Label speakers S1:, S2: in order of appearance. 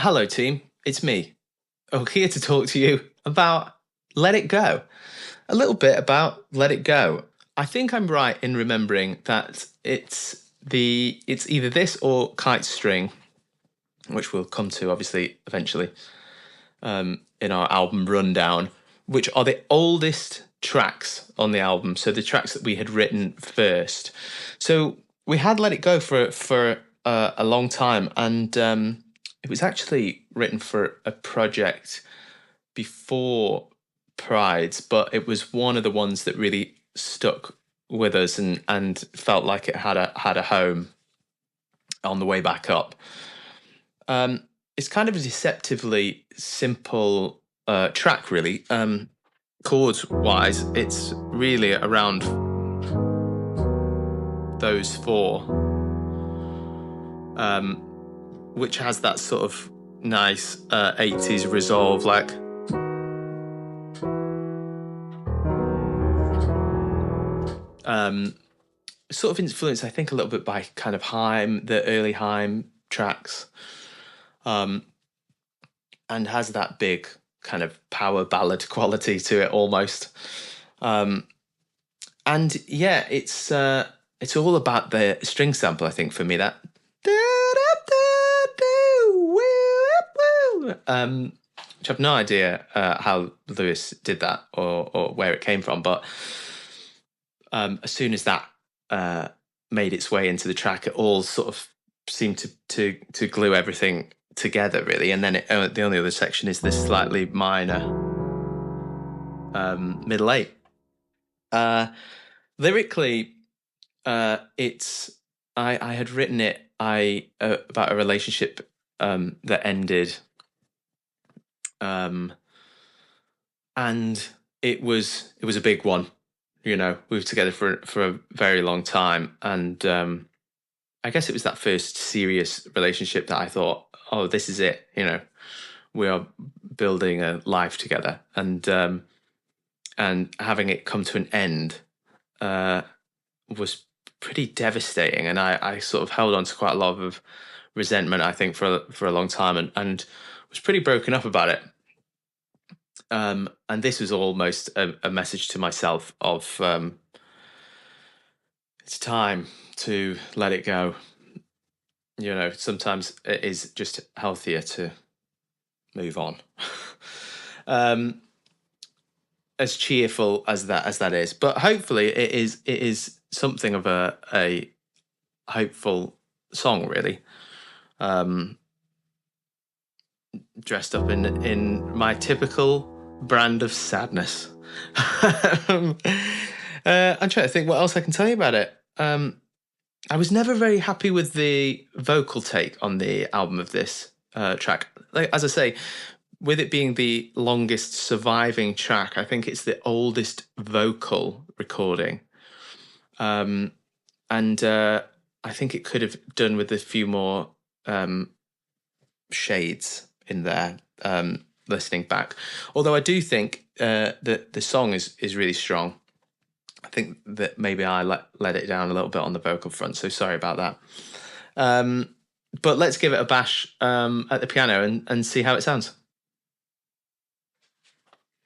S1: Hello, team. It's me. Oh, here to talk to you about Let It Go. A little bit about Let It Go. I think I'm right in remembering that it's either this or Kite String, which we'll come to obviously eventually in our album rundown, which are the oldest tracks on the album. So the tracks that we had written first. So we had Let It Go for a long time, and it was actually written for a project before Pride's, but it was one of the ones that really stuck with us and felt like it had a home on the way back up. It's kind of a deceptively simple track, really. Chords wise, it's really around those four, which has that sort of nice 80s resolve, like sort of influenced, I think, a little bit by kind of Haim, the early Haim tracks, and has that big kind of power ballad quality to it almost. And yeah, it's all about the string sample, I think, for me. That which I've no idea how Lewis did that or where it came from, but as soon as that made its way into the track, it all sort of seemed to glue everything together, really. And then the only other section is this slightly minor middle eight. Lyrically, it's I had written it about a relationship that ended, and it was a big one. You know, we were together for a very long time, and I guess it was that first serious relationship that I thought, oh, this is it. You know, we are building a life together, and having it come to an end was pretty devastating, and I sort of held on to quite a lot of resentment, I think, for a long time, and was pretty broken up about it. And this was almost a message to myself of it's time to let it go. You know, sometimes it is just healthier to move on. As cheerful as that is, but hopefully it is something of a hopeful song, really. Dressed up in my typical brand of sadness. I'm trying to think what else I can tell you about it. I was never very happy with the vocal take on the album of this track. Like, as I say, with it being the longest surviving track, I think it's the oldest vocal recording. And I think it could have done with a few more shades in there, listening back. Although I do think that the song is really strong. I think that maybe I let it down a little bit on the vocal front, so sorry about that. But let's give it a bash at the piano and see how it sounds.